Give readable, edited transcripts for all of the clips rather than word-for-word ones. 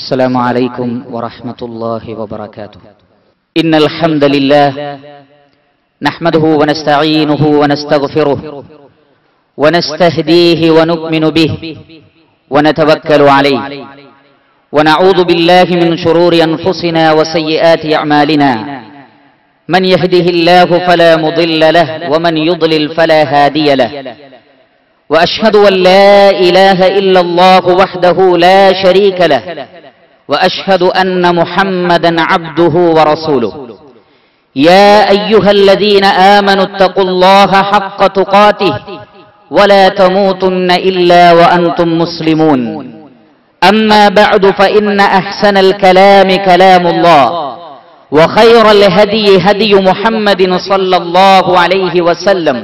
السلام عليكم ورحمة الله وبركاته. إن الحمد لله نحمده ونستعينه ونستغفره ونستهديه ونؤمن به ونتوكل عليه ونعوذ بالله من شرور أنفسنا وسيئات أعمالنا. من يهده الله فلا مضل له ومن يضلل فلا هادي له. وأشهد أن لا إله إلا الله وحده لا شريك له وأشهد أن محمدا عبده ورسوله. يا أيها الذين آمنوا اتقوا الله حق تقاته ولا تموتن إلا وأنتم مسلمون. أما بعد فإن أحسن الكلام كلام الله وخير الهدي هدي محمد صلى الله عليه وسلم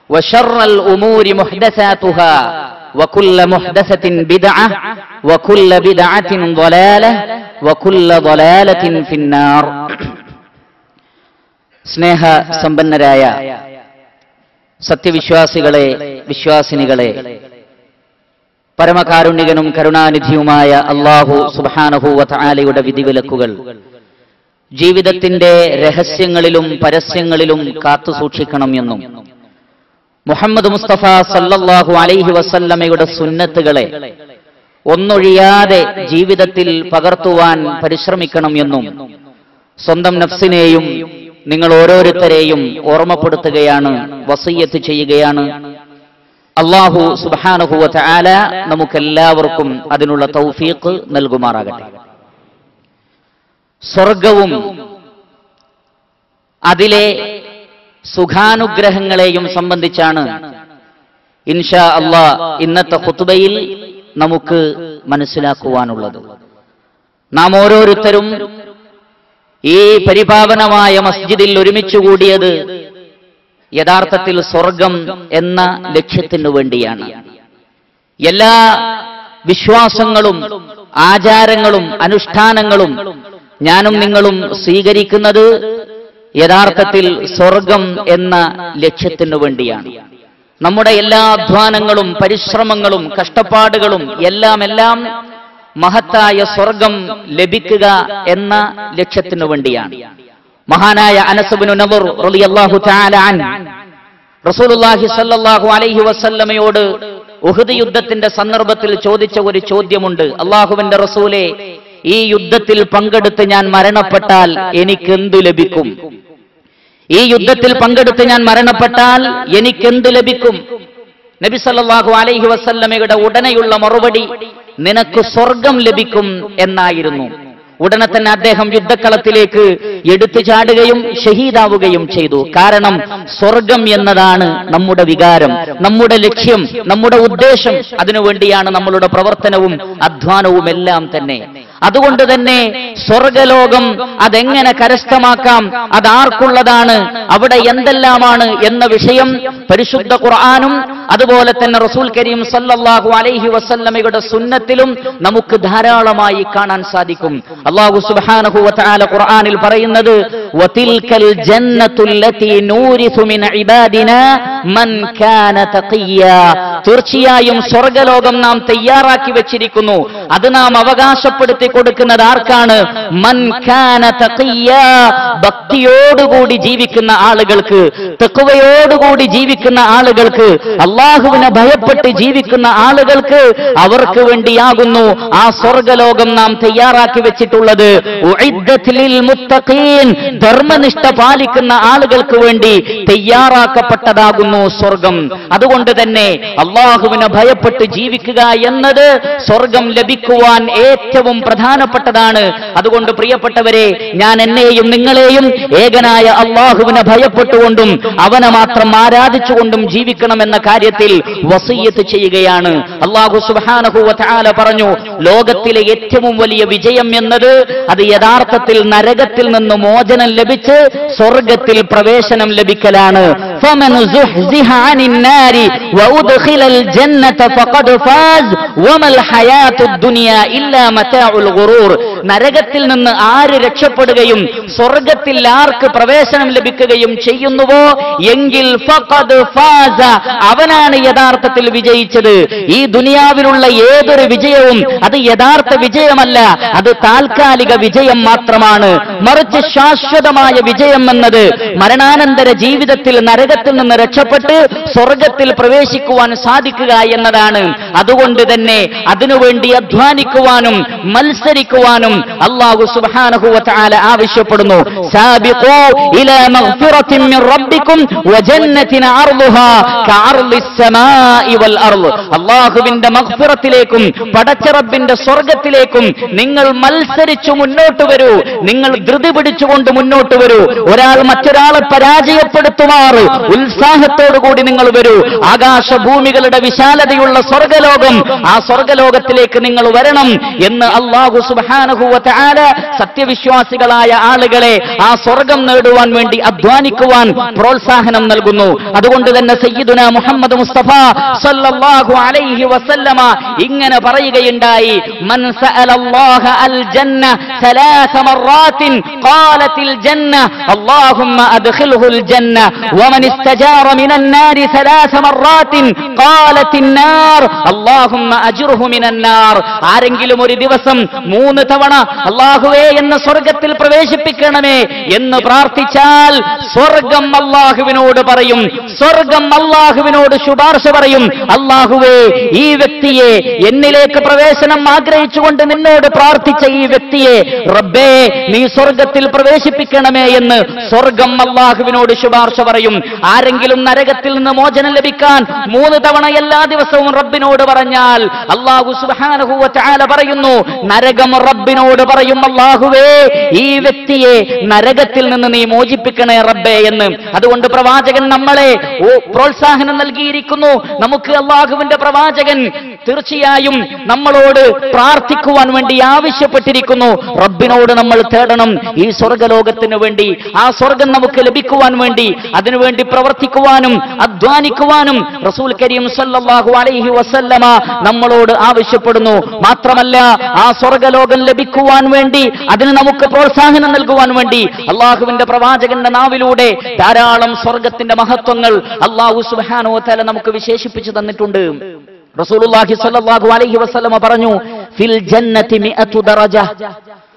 وشر الأمور محدثاتها وكل محدثة بدعة وكل بدعة ضلالة وكل ضلالة في النار. സ്നേഹ സമ്പന്നരായ സത്യവിശ്വാസികളെ, വിശ്വാസിനികളെ, പരമകാരുണ്യകനും കരുണാനിധിയുമായ അല്ലാഹു സുബ്ഹാനഹു വ തആലയുടെ വിധിവിലക്കുകൾ ജീവിതത്തിന്റെ രഹസ്യങ്ങളിലും പരസ്യങ്ങളിലും കാത്തുസൂക്ഷിക്കണം എന്നും മുഹമ്മദ് മുസ്തഫ സല്ലല്ലാഹു അലൈഹി വസല്ലമയുടെ സുന്നത്തുകളെ ഒന്നൊഴിയാതെ ജീവിതത്തിൽ പകർത്തുവാൻ പരിശ്രമിക്കണം എന്നും സ്വന്തം നഫ്സിനെയും നിങ്ങൾ ഓരോരുത്തരെയും ഓർമ്മപ്പെടുത്തുകയാണ്, വസിയ്യത്ത് ചെയ്യുകയാണ്. അല്ലാഹു സുബ്ഹാനഹു വ തആല നമുക്കെല്ലാവർക്കും അതിനുള്ള തൗഫീഖ് നൽകുമാറാകട്ടെ. സ്വർഗവും അതിലെ സുഖാനുഗ്രഹങ്ങളെയും സംബന്ധിച്ചാണ് ഇൻഷാ അല്ലാഹ് ഇന്നത്തെ ഖുത്ബയിൽ നമുക്ക് മനസ്സിലാക്കുവാനുള്ളത്. നാം ഓരോരുത്തരും ഈ പരിപാവനമായ മസ്ജിദിൽ ഒരുമിച്ച് കൂടിയത് യഥാർത്ഥത്തിൽ സ്വർഗം എന്ന ലക്ഷ്യത്തിനു വേണ്ടിയാണ്. എല്ലാ വിശ്വാസങ്ങളും ആചാരങ്ങളും അനുഷ്ഠാനങ്ങളും ഞാനും നിങ്ങളും സ്വീകരിക്കുന്നത് യഥാർത്ഥത്തിൽ സ്വർഗം എന്ന ലക്ഷ്യത്തിനു വേണ്ടിയാണ്. നമ്മുടെ എല്ലാ അധ്വാനങ്ങളും പരിശ്രമങ്ങളും കഷ്ടപ്പാടുകളും എല്ലാം മഹത്തായ സ്വർഗം ലഭിക്കുക എന്ന ലക്ഷ്യത്തിനു വേണ്ടിയാണ്. മഹാനായ അനസ് ഇബ്നു നദർ റളിയല്ലാഹു തആല അൻഹു റസൂലുള്ളാഹി സ്വല്ലല്ലാഹു അലൈഹി വസല്ലമയോട് ഉഹദ് യുദ്ധത്തിന്റെ സന്ദർഭത്തിൽ ചോദിച്ച ഒരു ചോദ്യമുണ്ട്. അല്ലാഹുവിന്റെ റസൂലേ, ഈ യുദ്ധത്തിൽ പങ്കെടുത്ത് ഞാൻ മരണപ്പെട്ടാൽ എനിക്കെന്തു ലഭിക്കും? ഈ യുദ്ധത്തിൽ പങ്കെടുത്ത് ഞാൻ മരണപ്പെട്ടാൽ എനിക്കെന്തു ലഭിക്കും? നബി സല്ലല്ലാഹു അലൈഹി വസല്ലമയുടെ ഉടനെയുള്ള മറുപടി നിനക്ക് സ്വർഗം ലഭിക്കും എന്നായിരുന്നു. ഉടനെ തന്നെ അദ്ദേഹം യുദ്ധക്കളത്തിലേക്ക് എടുത്തു ചാടുകയും ഷഹീദാവുകയും ചെയ്തു. കാരണം സ്വർഗം എന്നതാണ് നമ്മുടെ വികാരം, നമ്മുടെ ലക്ഷ്യം, നമ്മുടെ ഉദ്ദേശം. അതിനുവേണ്ടിയാണ് നമ്മളുടെ പ്രവർത്തനവും അധ്വാനവും എല്ലാം തന്നെ. അതുകൊണ്ട് തന്നെ സ്വർഗലോകം അതെങ്ങനെ കരസ്ഥമാക്കാം, അതാർക്കുള്ളതാണ്, അവിടെ എന്തെല്ലാമാണ് എന്ന വിഷയം പരിശുദ്ധ ഖുർആനും അതുപോലെ തന്നെ റസൂൽ കരീം സല്ലല്ലാഹു അലൈഹി വസല്ലമയുടെ സുന്നത്തിലും നമുക്ക് ധാരാളമായി കാണാൻ സാധിക്കും. അല്ലാഹു സുബ്ഹാനഹു വ തആല ഖുർആനിൽ പറയുന്നത് വതിൽകൽ ജന്നത്തുല്ലതി നൂരിസു മിൻ ഇബാദിനാ മൻ കാന തഖിയ്യാ. തീർച്ചയായും സ്വർഗലോകം നാം തയ്യാറാക്കി വെച്ചിരിക്കുന്നു. അത് നാം അവകാശപ്പെടുത്തി കൊടുക്കുന്നത് ആർക്കാണ്? മൻ കാന തഖിയ്യാ, ഭക്തിയോടുകൂടി ജീവിക്കുന്ന ആളുകൾക്ക്, തഖ്വയോടുകൂടി ജീവിക്കുന്ന ആളുകൾക്ക്, അല്ലാഹുവിനെ ഭയപ്പെട്ട് ജീവിക്കുന്ന ആളുകൾക്ക് അവർക്ക് വേണ്ടിയാകുന്നു ആ സ്വർഗലോകം നാം തയ്യാറാക്കി വെച്ചിട്ടുള്ളത്. ഉഇദ്ദത് ലിൽ മുത്തഖീൻ, ധർമ്മനിഷ്ഠ പാലിക്കുന്ന ആളുകൾക്ക് വേണ്ടി തയ്യാറാക്കപ്പെട്ടതാകുന്നു സ്വർഗം. അതുകൊണ്ട് തന്നെ അല്ലാഹുവിനെ ഭയപ്പെട്ട് ജീവിക്കുക എന്നത് സ്വർഗം ലഭിക്കുവാൻ ഏറ്റവും പ്രധാനപ്പെട്ടതാണ്. അതുകൊണ്ട് പ്രിയപ്പെട്ടവരെ, ഞാൻ എന്നെയും നിങ്ങളെയും ഏകനായ അല്ലാഹുവിനെ ഭയപ്പെട്ടുകൊണ്ടും അവനെ മാത്രം ആരാധിച്ചുകൊണ്ടും ജീവിക്കണമെന്ന കാര്യത്തിൽ വസിയ്യത്ത് ചെയ്യുകയാണ്. അല്ലാഹു സുബ്ഹാനഹു വ തആല പറഞ്ഞു, ലോകത്തിലെ ഏറ്റവും വലിയ വിജയം എന്നത് അത് യഥാർത്ഥത്തിൽ നരകത്തിൽ നിന്ന് മോചനം ലഭിച്ച് സ്വർഗത്തിൽ പ്രവേശനം ലഭിക്കലാണ്. ഫമൻ സുഹ്സിഹ അനിൻ നാരി വഉദ്ഖിലൽ ജന്നത ഫഖദ് ഫാസ് വമൽ ഹയാത്തുദ് ദുനിയ ഇല്ലാ മതാഉൽ ഗുറൂർ. നരകത്തിൽ നിന്ന് ആര് രക്ഷപ്പെടുകയും സ്വർഗത്തിൽ ആർക്ക് പ്രവേശനം ലഭിക്കുകയും ചെയ്യുന്നുവോ എങ്കിൽ ഫഖദ് ഫാസ, അവനാണ് യഥാർത്ഥത്തിൽ വിജയിച്ചത്. ഈ ദുനിയാവിലുള്ള ഏതൊരു വിജയവും അത് യഥാർത്ഥ വിജയമല്ല, അത് താൽക്കാലിക വിജയം മാത്രമാണ്. മറിച്ച് ശാശ്വതമായ വിജയം എന്നത് മരണാനന്തര ജീവിതത്തിൽ നരകത്തിൽ നിന്ന് രക്ഷപ്പെട്ട് സ്വർഗത്തിൽ പ്രവേശിക്കുവാൻ സാധിക്കുക എന്നതാണ്. അതുകൊണ്ട് തന്നെ അതിനുവേണ്ടി അധ്വാനിക്കുവാനും മത്സരിക്കുവാനും അല്ലാഹു സുബ്ഹാനഹു വ തആല ആവശ്യപ്പെടുന്നു. സാബിഖൂ ഇലാ മഗ്ഫിറത്തിൻ മിൻ റബ്ബിക്കും വജന്നത്തിൻ അർളുഹാ കഅർളിസ് സമാഇ വൽ അർള്. അല്ലാഹുവിന്റെ മഗ്ഫിറത്തിലേക്കും പടച്ച റബ്ബിന്റെ സ്വർഗ്ഗത്തിലേക്കും നിങ്ങൾ മത്സരിച്ചു മുന്നോട്ട് വരൂ. നിങ്ങൾ ധൃതി പിടിച്ചുകൊണ്ട് മുന്നോട്ട് വരൂ. ഒരാൾ മറ്റൊരാളെ പരാജയപ്പെടുത്തുമാറ് ഉത്സാഹത്തോടുകൂടി നിങ്ങൾ വരൂ. ആകാശഭൂമികളുടെ വിശാലതയുള്ള സ്വർഗ്ഗലോകം, ആ സ്വർഗ്ഗലോകത്തിലേക്ക് നിങ്ങൾ വരണം എന്ന് അല്ലാഹു സുബ്ഹാനഹു വ തആല സത്യവിശ്വാസികളായ ആളുകളെ ആ സ്വർഗം നേടുവാൻ വേണ്ടി അധ്വാനിക്കുവാൻ പ്രോത്സാഹനം നൽകുന്നു. അതുകൊണ്ട് തന്നെ സയ്യിദുനാ മുഹമ്മദ് മുസ്തഫ സല്ലല്ലാഹു അലൈഹി വസല്ലമ ഇങ്ങനെ പറയുകയുണ്ടായി, മൻ സഅലല്ലാഹ അൽ ജന്ന സലാസ മറാത്തിൻ ഖാലത്തിൽ ജന്ന അല്ലാഹുമ്മ അദ്ഖിൽഹുൽ ജന്ന വമൻ ഇസ്തജാറ മിനൻ നാരി സലാസ മറാത്തിൻ ഖാലത്തിൻ നാർ അല്ലാഹുമ്മ അജ്റുഹു മിനൻ നാർ. ആരെങ്കിലും ഒരു ദിവസം 3 തവണ അല്ലാഹുവേ എന്ന സ്വർഗ്ഗത്തിൽ പ്രവേശിപ്പിക്കണമേ എന്ന് പ്രാർത്ഥിച്ചാൽ സ്വർഗം അല്ലാഹുവിനോട് പറയും, സ്വർഗം അല്ലാഹുവിനോട് ശുപാർശ പറയും, അല്ലാഹുവേ ഈ വ്യക്തിയെ, എന്നിലേക്ക് പ്രവേശനം ആഗ്രഹിച്ചുകൊണ്ട് നിന്നോട് പ്രാർത്ഥിച്ച ഈ വ്യക്തിയെ റബ്ബേ നീ സ്വർഗത്തിൽ പ്രവേശിപ്പിക്കണമേ എന്ന് സ്വർഗം അല്ലാഹുവിനോട് ശുപാർശ പറയും. ആരെങ്കിലും നരകത്തിൽ നിന്ന് മോചനം ലഭിക്കാൻ 3 തവണ എല്ലാ ദിവസവും റബ്ബിനോട് പറഞ്ഞാൽ അല്ലാഹു സുബ്ഹാനഹു വ തആല പറയുന്നു, നരകം റബ്ബിനോട് പറയും, അല്ലാഹുവേ ഈ വ്യക്തിയെ നരകത്തിൽ നിന്ന് നീ മോചിപ്പിക്കണേ റബ്ബേ എന്ന്. അതുകൊണ്ട് പ്രവാചകൻ നമ്മളെ പ്രോത്സാഹനം നൽകിയിരിക്കുന്നു. നമുക്ക് അല്ലാഹുവിന്റെ പ്രവാചകൻ തീർച്ചയായും നമ്മളോട് പ്രാർത്ഥിക്കുവാൻ വേണ്ടി ആവശ്യപ്പെട്ടിരിക്കുന്നു. റബ്ബിനോട് നമ്മൾ തേടണം ഈ സ്വർഗ്ഗലോകത്തിന് വേണ്ടി, ആ സ്വർഗം നമുക്ക് ലഭിക്കുവാൻ വേണ്ടി. അതിനുവേണ്ടി പ്രവർത്തിക്കുവാനും അധ്വാനിക്കുവാനും റസൂൽ കരീം സല്ലല്ലാഹു അലൈഹി വസല്ലമ നമ്മളോട് ആവശ്യപ്പെടുന്നു. മാത്രമല്ല ആ സ്വർഗ്ഗലോകം ലഭിക്കുവാൻ വേണ്ടി, അതിന് നമുക്ക് പ്രോത്സാഹനം നൽകുവാൻ വേണ്ടി അല്ലാഹുവിന്റെ പ്രവാചകന്റെ നാവിലൂടെ ധാരാളം സ്വർഗത്തിന്റെ മഹത്വങ്ങൾ അല്ലാഹു സുബ്ഹാനഹു വ തആല നമുക്ക് വിശേഷിപ്പിച്ചു തന്നിട്ടുണ്ട്. റസൂലുള്ളാഹി സ്വല്ലല്ലാഹു അലൈഹി വസല്ലമ പറഞ്ഞു, ഫിൽ ജന്നതി 100 ദറജ,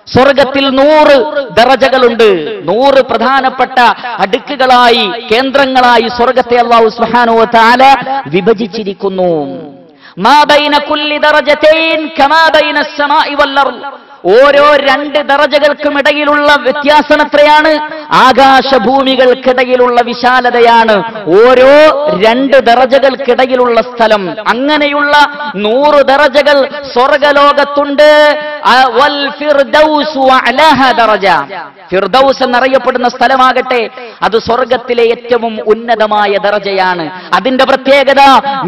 സ്വർഗത്തിൽ 100 ദറജകളുണ്ട്. 100 പ്രധാനപ്പെട്ട അടുക്കുകളായി, കേന്ദ്രങ്ങളായി സ്വർഗത്തെ അല്ലാഹു സുബ്ഹാനഹു വ തആല വിഭജിച്ചിരിക്കുന്നു. മാ ബൈന കുല്ലി ദറജതൈൻ കമാ ബൈന അസ്സമാഇ വൽ അർള്. ഓരോ 2 ദറജകൾക്കുമിടയിലുള്ള വ്യത്യാസം എത്രയാണ്? ആകാശഭൂമികൾക്കിടയിലുള്ള വിശാലതയാണ് ഓരോ 2 ദറജകൾക്കിടയിലുള്ള സ്ഥലം. അങ്ങനെയുള്ള 100 ദറജകൾ സ്വർഗലോകത്തുണ്ട്. വൽ ഫിർദൗസ് വഅലാഹ ദറജ. ഫിർദൗസ് എന്നറിയപ്പെടുന്ന സ്ഥലമാകട്ടെ അത് സ്വർഗത്തിലെ ഏറ്റവും ഉന്നതമായ ദറജയാണ്. അതിന്റെ പ്രത്യേകത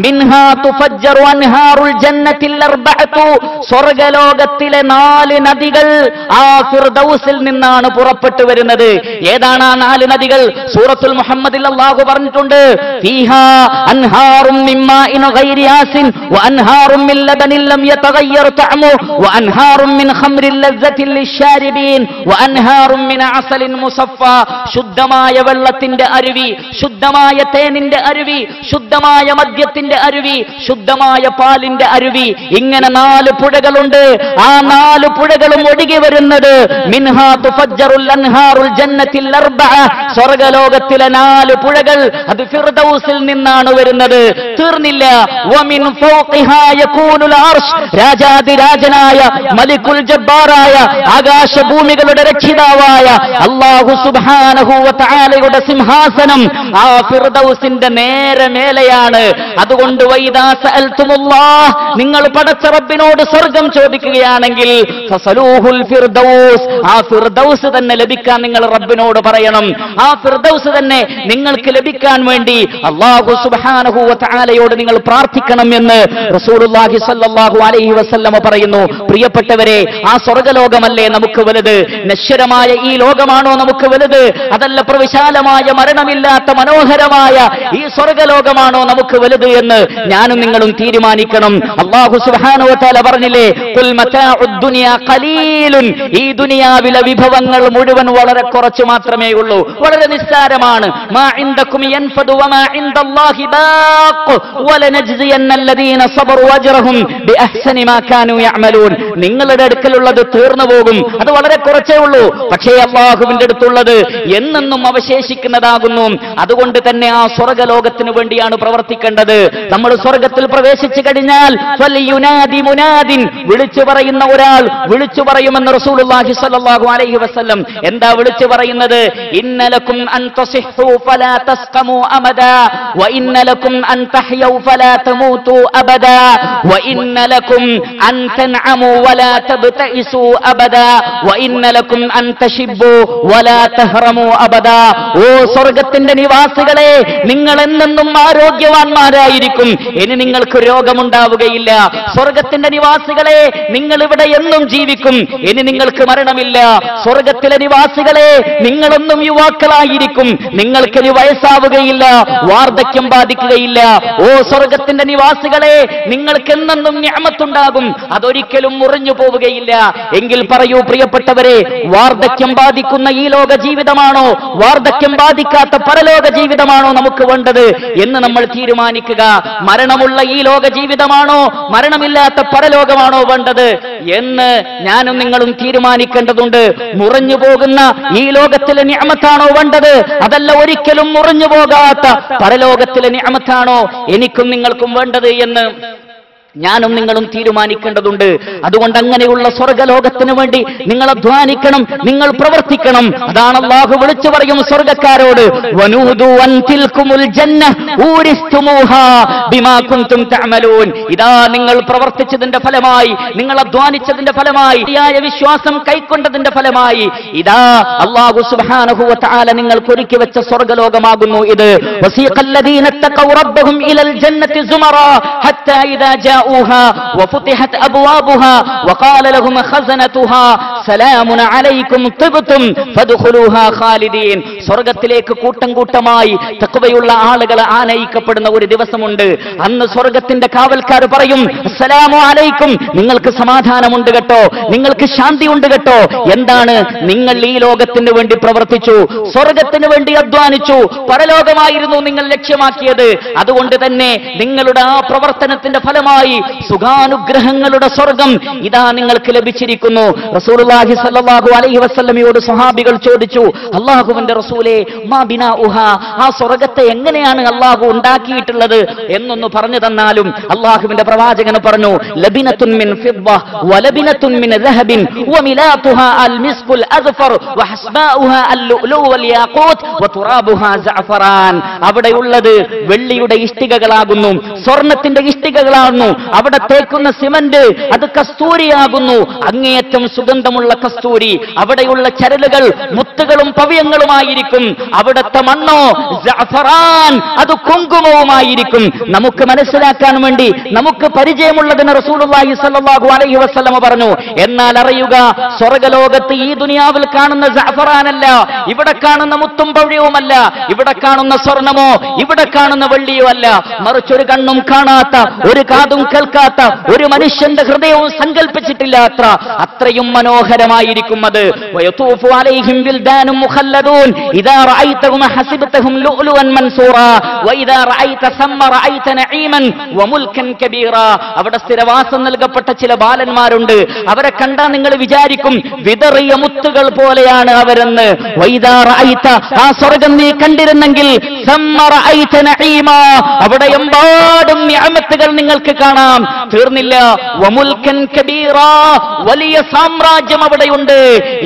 മിൻഹാ തുഫജ്ജറു അൻഹാറുൽ ജന്നത്തിൽ അർബഅതു. സ്വർഗലോകത്തിലെ 4 നദികൾ ആ ഫിർദൗസിൽ നിന്നാണ് പുറപ്പെട്ടു വരുന്നത്. ഏതാണ് ആ 4 നദികൾ? സൂറത്തുൽ മുഹമ്മദിൽ അല്ലാഹു പറഞ്ഞിട്ടുണ്ട്, ഫീഹാ അൻഹാറും മിൻ മാഇൻ ഗൈരി ആസിൻ വഅൻഹാറും മിൻ ലബനിൻ ലം യതഗയ്യർ തഅമു വഅൻഹാറും മിൻ ഖംറിൻ ലസ്സത്തിൻ ലിശ്ശാരിബീൻ വഅൻഹാറും മിൻ അസലിൻ മുസഫ. ശുദ്ധമായ വെള്ളത്തിന്റെ അരുവി, ശുദ്ധമായ തേനിന്റെ അരുവി, ശുദ്ധമായ മദ്യത്തിന്റെ അരുവി, ശുദ്ധമായ പാലിന്റെ അരുവി. ഇങ്ങനെ 4 പുഴകളുണ്ട്. ആ 4 പുഴകളും ഒഴുകി വരുന്നത് മിൻഹാ തുഫജ്ജറുൽ അൻഹാറുൽ ജന്നത്തിൽ അർബഅ. സ്വർഗ്ഗലോകത്തിലെ 4 പുഴകൾ അത് ഫിർദൗസിൽ നിന്നാണ് വരുന്നത്. തീർന്നില്ല, വമിൻ ഫൗഖിഹാ യകൂനുൽ അർശ്. രാജാതിരാജനായ മലിക്കുൽ ജബ്ബാറായ ആകാശഭൂമികളുടെ രക്ഷിതാവായ അല്ലാഹു സുബ്ഹാനഹു വ തആലയുടെ സിംഹാസനം ആ ഫിർദൗസിന്റെ നേരെ മേലെയാണ്. അതുകൊണ്ട് വൈദാ സഅൽതുമുല്ലാഹ്, നിങ്ങൾ പടച്ച റബ്ബിനോട് സ്വർഗ്ഗം ചോദിക്കുകയാണെങ്കിൽ ഫസലൂഹുൽ ഫിർദൗസ്, ആ ഫിർദൗസ് തന്നെ ലഭിക്കാൻ നിങ്ങൾ റബ്ബിനോട് പറയണം. ആ ഫിർദൗസ് തന്നെ നിങ്ങൾക്ക് ലഭിക്കാൻ വേണ്ടി അല്ലാഹു സുബ്ഹാനഹു വ തആലയോട് നിങ്ങൾ പ്രാർത്ഥിക്കണം എന്ന് റസൂലുള്ളാഹി സ്വല്ലല്ലാഹു അലൈഹി വസല്ലമ പറയുന്നു. പ്രിയപ്പെട്ടവരെ, പ്രിയപ്പെട്ടവരെ, ആ സ്വർഗലോകമല്ലേ നമുക്ക് വലുത്? നശ്വരമായ ഈ ലോകമാണോ നമുക്ക് വലുത്? അതല്ല പ്രവിശാലമായ മരണമില്ലാത്ത മനോഹരമായ ഈ സ്വർഗലോകമാണോ നമുക്ക് വലുത് എന്ന് ഞാനും നിങ്ങളും തീരുമാനിക്കണം. അല്ലാഹു സുബ്ഹാനഹു വ തആല പറഞ്ഞില്ലേ, ഖുൽ മതാഉദ് ദുനിയാ ഖലീലുൻ, ഈ ദുനിയാവിലെ വിഭവങ്ങൾ മുഴുവൻ വളരെ കുറച്ച് മാത്രമേ ഉള്ളൂ, വളരെ നിസ്സാരമാണ്. മാ ഇൻദകും യൻഫദു വമാ ഇൻദല്ലാഹി ബാഖ് വലനജ്സിയന്നല്ലദീന സബറു അജ്റഹും ബിഅഹ്സനി മാ കാനൂ യഅമലൂൻ. നിങ്ങളുടെ അടുക്കലുള്ളത് തീർന്നു പോകും, അത് വളരെ കുറച്ചേ ഉള്ളൂ. പക്ഷേ അല്ലാഹുവിന്റെ അടുത്തുള്ളത് എന്നെന്നും അവശേഷിക്കുന്നതാകുന്നു. അതുകൊണ്ട് തന്നെ ആ സ്വർഗലോകത്തിന് വേണ്ടിയാണ് പ്രവർത്തിക്കേണ്ടത്. നമ്മൾ സ്വർഗത്തിൽ പ്രവേശിച്ചു കഴിഞ്ഞാൽ ഫൽയുനാദി മുനാദിൻ, വിളിച്ചു പറയുന്ന ഒരാൾ വിളിച്ചു പറയുമെന്ന് റസൂലുള്ളാഹി സ്വല്ലല്ലാഹു അലൈഹി വസല്ലം. എന്താ വിളിച്ചു പറയുന്നത്? ഇന്നലകും അൻ തസിഹു ഫലാ തസ്ഖമു അബദാ വ ഇന്നലകും അൻ തഹ്യു ഫലാ തമൂതു അബദാ വ ഇന്നലകും അൻ തൻഅമു വലാ തബ്തഇസു അബദാ വ ഇന്നലകും അൻ തശിബ്ബു വലാ തഹ്റമു അബദാ. ഓ സ്വർഗ്ഗത്തിന്റെ നിവാസികളെ, നിങ്ങൾ എന്നെന്നും ആരോഗ്യവാന്മാരായിരിക്കും, ഇനി നിങ്ങൾക്ക് രോഗമുണ്ടാവുകയില്ല. സ്വർഗ്ഗത്തിന്റെ നിവാസികളെ, നിങ്ങൾ ഇവിടെ എന്നും ജീവിക്കും, ഇനി നിങ്ങൾക്ക് മരണമില്ല. സ്വർഗ്ഗത്തിലെ നിവാസികളെ, നിങ്ങളെന്നും യുവാക്കളായിരിക്കും, നിങ്ങൾക്കിനി വയസ്സാവുകയില്ല, വാർദ്ധക്യം ബാധിക്കുകയില്ല. ഓ സ്വർഗ്ഗത്തിന്റെ നിവാസികളെ, നിങ്ങൾക്ക് എന്നെന്നും നിഅമത്തുണ്ടാകും, അതൊരിക്കലും മുറിഞ്ഞു പോവുകയില്ല. എങ്കിൽ പറയൂ പ്രിയപ്പെട്ടവരെ, വാർദ്ധക്യം ബാധിക്കുന്ന ഈ ലോക ജീവിതമാണോ, വാർദ്ധക്യം ബാധിക്കാത്ത പരലോക ജീവിതമാണോ നമുക്ക് വേണ്ടത് എന്ന് നമ്മൾ തീരുമാനിക്കുക. മരണമുള്ള ഈ ലോക ജീവിതമാണോ, മരണമില്ലാത്ത പരലോകമാണോ വേണ്ടത് എന്ന് ഞാനും നിങ്ങളും തീരുമാനിക്കേണ്ടതുണ്ട്. മുറിഞ്ഞു പോകുന്ന ഈ ലോകത്തിലെ നിഅമത്താണോ വേണ്ടത്, അതല്ല ഒരിക്കലും മുറിഞ്ഞു പോകാത്ത പരലോകത്തിലെ നിഅമത്താണോ എനിക്കും നിങ്ങൾക്കും വേണ്ടത് എന്ന് ഞാനും നിങ്ങളും തീരുമാനിക്കേണ്ടതുണ്ട്. അതുകൊണ്ട് അങ്ങനെയുള്ള സ്വർഗലോകത്തിന് വേണ്ടി നിങ്ങൾ അധ്വാനിക്കണം, നിങ്ങൾ പ്രവർത്തിക്കണം. അതാണ് അല്ലാഹു വിളിച്ചു പറയും സ്വർഗക്കാരോട്, വനൂദു അൻ തിൽകുമുൽ ജന്ന ഊരിസ്തുമൂഹാ ബിമാ കുൻതും തഅമലൂൻ. ഇതാ നിങ്ങൾ പ്രവർത്തിച്ചതിന്റെ ഫലമായി, നിങ്ങൾ അധ്വാനിച്ചതിന്റെ ഫലമായി, ശരിയായ വിശ്വാസം കൈക്കൊണ്ടതിന്റെ ഫലമായി ഇതാ അല്ലാഹു സുബ്ഹാനഹു വ തആല നിങ്ങൾക്ക് ഒരുക്കി വെച്ച സ്വർഗലോകമാകുന്നു ഇത്. വസീഖല്ലദീന തഖൗ റബ്ബഹും ഇലൽ ജന്നത്തി സുമറാ ഹത്താ ഇദാ جاءوها وفتحت أبوابها وقال لهم خزنتها سلام عليكم طبتم فادخلوها خالدين. സ്വർഗ്ഗത്തിലേക്ക് കൂട്ടം കൂട്ടമായി തഖ്വയുള്ള ആളുകൾ ആനയിക്കപ്പെടുന്ന ഒരു ദിവസമുണ്ട്. അന്ന് സ്വർഗ്ഗത്തിന്റെ കാവൽക്കാർ പറയും, അസ്സലാമു അലൈക്കും, നിങ്ങൾക്ക് സമാധാനമുണ്ട് കേട്ടോ, നിങ്ങൾക്ക് ശാന്തി ഉണ്ട് കേട്ടോ. എന്താണ്? നിങ്ങൾ ഈ ലോകത്തിന് വേണ്ടി പ്രവർത്തിച്ചു, സ്വർഗ്ഗത്തിന് വേണ്ടി അധ്വാനിച്ചു, പരലോകമായിരുന്നു നിങ്ങൾ ലക്ഷ്യമാക്കിയത്. അതുകൊണ്ട് തന്നെ നിങ്ങളുടെ ആ പ്രവർത്തനത്തിന്റെ ഫലമായി സുഖാനുഗ്രഹങ്ങളുടെ സ്വർഗം ഇതാ നിങ്ങൾക്ക് ലഭിച്ചിരിക്കുന്നു. റസൂലുള്ളാഹി സ്വല്ലല്ലാഹു അലൈഹി വസല്ലമയോട് സ്വഹാബികൾ ചോദിച്ചു, അല്ലാഹുവിന്റെ റസൂലേ, മാ ബിനാഉഹാ, ആ സ്വർഗ്ഗത്തെ എങ്ങനെയാണ് അല്ലാഹു ഉണ്ടാക്കിയിട്ടുള്ളത് എന്നൊന്ന് പറഞ്ഞു തന്നാലും അല്ലാഹുവിന്റെ പ്രവാചകൻ പറഞ്ഞു, ലബിനത്തുൻ മിൻ ഫിദ്ദ വലബിനത്തുൻ മിൻ ദഹബിൻ വമിലാതുഹാ അൽ മിസ്കുൽ അസ്ഫർ വഹസ്ബാഉഹാ അൽ ലുഅ്ലു വൽ യാഖൂത് വതുറാബുഹാ സഅഫറാൻ. അവിടെയുള്ളത് വെള്ളിയുടെ ഇഷ്ടികകളാകുന്നു, സ്വർണത്തിന്റെ ഇഷ്ടികകളാകുന്നു. അവിടെ തേക്കുന്ന സിമന്റ് അത് കസ്തൂരിയാകുന്നു, അങ്ങേയറ്റം സുഗന്ധമുള്ള കസ്തൂരി. അവിടെയുള്ള ചരലുകൾ മുത്തുകളും പവ്യങ്ങളുമായിരിക്കും. അവിടുത്തെ മണ്ണോ സഅഫറാൻ, അത് കുങ്കുമവുമായിരിക്കും. നമുക്ക് മനസ്സിലാക്കാൻ വേണ്ടി, നമുക്ക് പരിചയമുള്ളതിന് റസൂലുള്ളാഹി സ്വല്ലല്ലാഹു അലൈഹി വസല്ലമ പറഞ്ഞു. എന്നാൽ അറിയുക, സ്വർഗ്ഗലോകത്ത് ഈ ദുനിയാവിൽ കാണുന്ന സഅഫറാനല്ല, ഇവിടെ കാണുന്ന മുത്തും പവ്യവുമല്ല, ഇവിടെ കാണുന്ന സ്വർണമോ ഇവിടെ കാണുന്ന വെള്ളിയോ അല്ല, മറിച്ചൊരു കണ്ണും കാണാത്ത, ഒരു കാതും കേൾക്കാത്ത, ഒരു മനുഷ്യന്റെ ഹൃദയവും സങ്കല്പിച്ചിട്ടില്ലാത്ത അത്രയും മനോഹരമായിരിക്കും അത്. വയതൂഫു അലൈഹിം വിൽദാനും മുഖല്ലദൂൻ ഇദാ റഅയ്തഹും ഹസിബതഹും ലുഅ്ലുഅൻ മൻസൂറാ വഇദാ റഅയ്ത സമ്മ റഅയ്ത നഈമൻ വമുൽകൻ കബീറാ. അവിടെ സ്ഥിരവാസം നൽകപ്പെട്ട ചില ബാലന്മാരുണ്ട്. അവരെ കണ്ടാൽ നിങ്ങൾ വിചാരിക്കും വിതറിയ മുത്തുകൾ പോലെയാണ് അവരെന്ന്. വഇദാ റഅയ്ത, ആ സ്വർഗ്ഗം നീ കണ്ടിരുന്നെങ്കിൽ, സമ്മ റഅയ്ത നഈമാ, അവിടെ എമ്പാടും നിഅമത്തുകൾ നിങ്ങൾക്ക് കാണാം, തീർന്നില്ല. വമുൽകൻ കബീറാ, വലിയ സാമ്രാജ്യം അവിടെയുണ്ട്.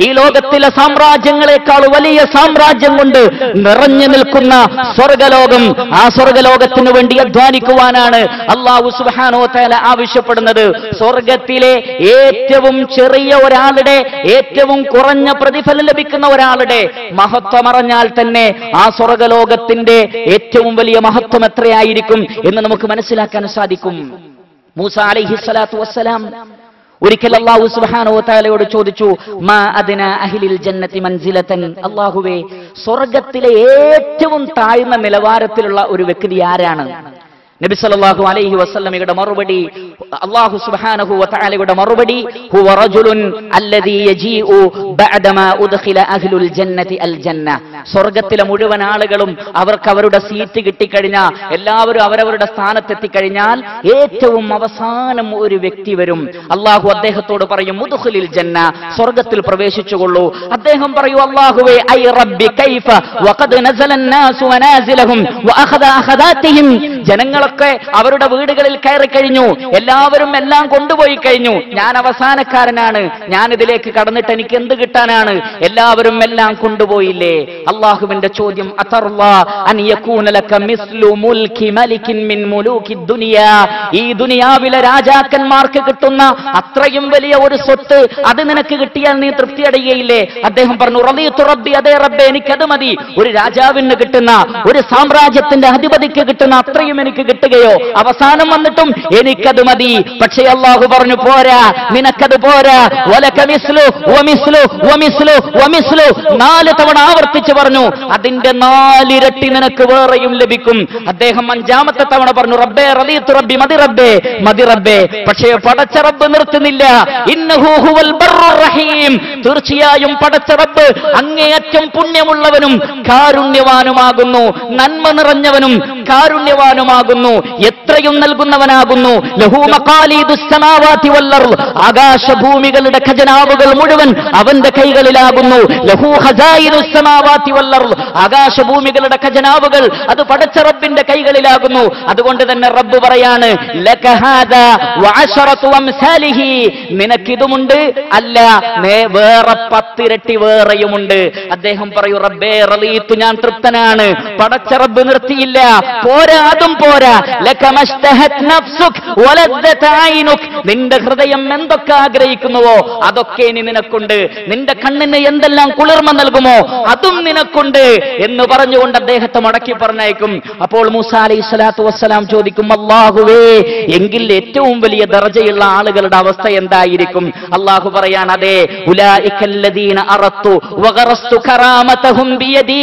ഈ ലോകത്തിലെ സാമ്രാജ്യങ്ങളെക്കാൾ വലിയ സാമ്രാജ്യം കൊണ്ട് നിറഞ്ഞു നിൽക്കുന്ന സ്വർഗലോകം. ആ സ്വർഗലോകത്തിന് വേണ്ടി അധ്വാനിക്കുവാനാണ് അല്ലാഹു സുബ്ഹാനഹു വ തആല ആവശ്യപ്പെടുന്നത്. സ്വർഗത്തിലെ ഏറ്റവും ചെറിയ ഒരാളുടെ, ഏറ്റവും കുറഞ്ഞ പ്രതിഫലം ലഭിക്കുന്ന ഒരാളുടെ മഹത്വം അറിഞ്ഞാൽ തന്നെ ആ സ്വർഗലോകത്തിന്റെ ഏറ്റവും വലിയ മഹത്വം എത്രയായിരിക്കും എന്ന് നമുക്ക് മനസ്സിലാക്കാൻ സാധിക്കും. മൂസ അലൈഹി സ്വലാത്തു വസ്സലാം ഒരിക്കൽ അല്ലാഹു സുബ്ഹാനഹു വ തആലയോട് ചോദിച്ചു, മാ അദ്നാ അഹ്ലിൽ ജന്നതി മൻസിലതൻ, അല്ലാഹുവേ സ്വർഗ്ഗത്തിലെ ഏറ്റവും താഴ്ന്ന നിലവാരത്തിലുള്ള ഒരു വ്യക്തി ആരാണ്? നബി സല്ലല്ലാഹു അലൈഹി വസല്ലമയുടെ മറുപടി, അല്ലാഹു സുബ്ഹാനഹു വ തആലയുടെ മറുപടി, ഹുവ റജുലുൻ അല്ലദീ യജീഉ ബഅദമാ ഉദ്ഖില അഹ്ലുൽ ജന്നതി അൽ ജന്ന. സ്വർഗ്ഗത്തിലെ മുഴുവൻ ആളുകളും അവർക്ക് അവരുടെ സീറ്റ് കിട്ടിക്കഴിഞ്ഞാൽ, എല്ലാവരും അവരവരുടെ സ്ഥാനത്തെത്തിക്കഴിഞ്ഞാൽ ഏറ്റവും അവസാനം ഒരു വ്യക്തി വരും. അല്ലാഹു അദ്ദേഹത്തോട് പറയും, ഉദ്ഖിലിൽ ജന്ന, സ്വർഗ്ഗത്തിൽ പ്രവേശിച്ചുകൊള്ളൂ. അദ്ദേഹം പറയും, അല്ലാഹുവേ ഐ റബ്ബി കൈഫ വഖദ് നസല الناس വനാസിലഹും വഅഖദ അഖദാതിഹിം. ജനങ്ങൾ അവരുടെ വീടുകളിൽ കയറി കഴിഞ്ഞു, എല്ലാവരും എല്ലാം കൊണ്ടുപോയി കഴിഞ്ഞു, ഞാൻ അവസാനക്കാരനാണ്, ഞാൻ ഇതിലേക്ക് കടന്നിട്ട് എനിക്ക് എന്ത് കിട്ടാനാണ്? എല്ലാവരും എല്ലാം കൊണ്ടുപോയില്ലേ? അല്ലാഹുവിന്റെ ചോദ്യം, അതർലാ അൻ യകൂന ലക മിസ്ലു മുൽകി മലികിൻ മിൻ മുലൂകി ദുനിയാ, ഈ ദുനിയാവിലെ രാജാക്കന്മാർക്ക് കിട്ടുന്ന അത്രയും വലിയ ഒരു സ്വത്ത് അത് നിനക്ക് കിട്ടിയാൽ നീ തൃപ്തി അടയുകയില്ലേ? അദ്ദേഹം പറഞ്ഞു, റളിതു റബ്ബി, അതേ റബ്ബേ എനിക്കത് മതി. ഒരു രാജാവിന് കിട്ടുന്ന, ഒരു സാമ്രാജ്യത്തിന്റെ അധിപതിക്ക് കിട്ടുന്ന അത്രയും എനിക്ക് കിട്ടുകയോ? അവസാനം വന്നിട്ടും എനിക്കത് മതി. പക്ഷേ അല്ലാഹു പറഞ്ഞു, പോരാ, നിനക്കത് പോരാ. വലക മിസ്ലു വമിസ്ലു വമിസ്ലു വമിസ്ലു, 4 തവണ ആവർത്തിച്ച് പറഞ്ഞു, അതിന്റെ 4 ഇരട്ടി നിനക്ക് വേറെയും ലഭിക്കും. അദ്ദേഹം 5ാമത്തെ തവണ പറഞ്ഞു, റബ്ബേ റളീതു റബ്ബി, മതി റബ്ബേ, മതി റബ്ബേ. പക്ഷേ പടച്ച റബ്ബ് നിർത്തുന്നില്ല. ഇന്നഹു ഹുവൽ ബർറുർ റഹീം, തീർച്ചയായും പടച്ച റബ്ബ് അങ്ങേയറ്റം പുണ്യമുള്ളവനും കാരുണ്യവാനുമാകുന്നു, നന്മ നിറഞ്ഞവനും കാരുണ്യവാനുമാകുന്നു, എത്രയും നൽകുന്നവനാകുന്നു. ലഹു മഖാലീദുസ് സമാവാതി വൽ അർള്, ആകാശഭൂമികളുടെ ഖജനാവുകൾ മുഴുവൻ അവന്റെ കൈകളിലാകുന്നു. ലഹു ഖസായിനുസ് സമാവാതി വൽ അർള്, ആകാശഭൂമികളുടെ ഖജനാവുകൾ അത് പടച്ച റബ്ബിന്റെ കൈകളിലാകുന്നു. അതുകൊണ്ട് തന്നെ റബ്ബ് പറയാണ്, ലക ഹാദാ വഅശറതു അംസാലിഹി, നിനക്കിതുമുണ്ട്, അല്ല വേറെ 10 ഇരട്ടി വേറെയുമുണ്ട്. അദ്ദേഹം പറയൂ, റബ്ബേ റളീതു, ഞാൻ തൃപ്തനാണ്. പടച്ച റബ്ബ് നിർത്തിയില്ല, പോരാ, അതും പോരാ. നിന്റെ ഹൃദയം എന്തൊക്കെ ആഗ്രഹിക്കുന്നുവോ അതൊക്കെ ഇനി നിനക്കുണ്ട്. നിന്റെ കണ്ണിന് എന്തെല്ലാം കുളിർമ നൽകുമോ അതും നിനക്കുണ്ട് എന്ന് പറഞ്ഞുകൊണ്ട് അദ്ദേഹത്തെ മടക്കി പറഞ്ഞയക്കും. അപ്പോൾ മൂസാ അലൈഹിസ്സലാത്തു വസ്സലാം ചോദിക്കും, അല്ലാഹുവേ എങ്കിൽ ഏറ്റവും വലിയ ദർജയുള്ള ആളുകളുടെ അവസ്ഥ എന്തായിരിക്കും? അല്ലാഹു പറയാൻ, അതെ, ഉലൈകല്ലദീന അറത്തു വഗറസ്തു കറാമതഹും ബിയദി,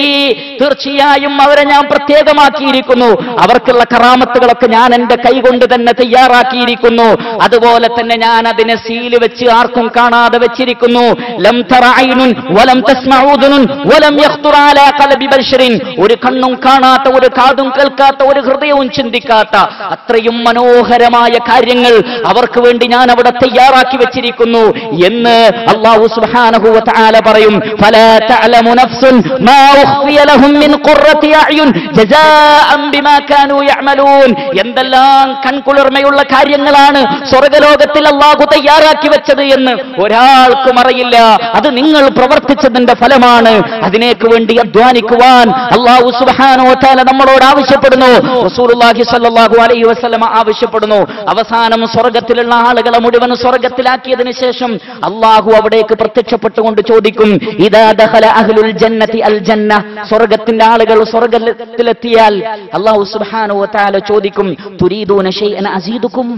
തീർച്ചയായും അവരെ ഞാൻ പ്രത്യേകമാക്കിയിരിക്കുന്നു, അവർക്കുള്ള കറാമത്തുകളൊക്കെ ഞാൻ എന്റെ കൈകൊണ്ട് തന്നെ തയ്യാറാക്കിയിരിക്കുന്നു. അതുപോലെ തന്നെ ഞാൻ അതിനെ സീല് വെച്ച് ആർക്കും കാണാതെ വെച്ചിരിക്കുന്നു. ലം തറ ഐനുൻ വലം തസ്മഉ ഉദുനുൻ വലം യഖ്തുറ അലാ ഖൽബി ബശരിൻ, ഒരു കണ്ണും കാണാത്ത, ഒരു കാതും കേൾക്കാത്ത, ഒരു ഹൃദയവും ചിന്തിക്കാത്ത അത്രയും മനോഹരമായ കാര്യങ്ങൾ അവർക്ക് വേണ്ടി ഞാൻ അവിടെ തയ്യാറാക്കി വെച്ചിരിക്കുന്നു എന്ന് അല്ലാഹു സുബ്ഹാനഹു വ തആല പറയും. ഫലാ തഅലമു നഫ്സുൻ മാ ഉഖ്ഫിയ ലഹും മിൻ ഖുർറതി അഅ്യുൻ ജസാഅൻ ബിമാ കാനൂ യഅമലൂൻ. എന്തെല്ലാം കൺകുളിർമയുള്ള കാര്യങ്ങളാണ് സ്വർഗ്ഗലോകത്തിൽ അല്ലാഹു തയ്യാറാക്കി വെച്ചത് എന്ന് ഒരാൾക്കും അറിയില്ല. അത് നിങ്ങൾ പ്രവർത്തിച്ചതിന്റെ ഫലമാണ്. അതിനേക്ക് വേണ്ടി അധ്വാനിക്കുവാൻ അല്ലാഹു സുബ്ഹാനഹു വ തആല നമ്മളോട് ആവശ്യപ്പെടുന്നു. റസൂലുള്ളാഹി സ്വല്ലല്ലാഹു അലൈഹി വസല്ലമ ആവശ്യപ്പെടുന്നു. അവസാനം സ്വർഗ്ഗത്തിലുള്ള ആളുകളെ മുഴുവൻ സ്വർഗ്ഗത്തിലാക്കിയതിനു ശേഷം അല്ലാഹു അവിടേക്ക് പ്രത്യക്ഷപ്പെട്ടുകൊണ്ട് ചോദിക്കും, ഇദാ ദഖല അഹ്ലുൽ ജന്നതി അൽ ജന്ന, സ്വർഗ്ഗത്തിന്റെ ആളുകൾ സ്വർഗ്ഗത്തിലെത്തിയാൽ അല്ലാഹു സുബ്ഹാനഹു വ തആല ചോദിക്കും, തുരീദൂന ശൈഅൻ അസീദുക്കും,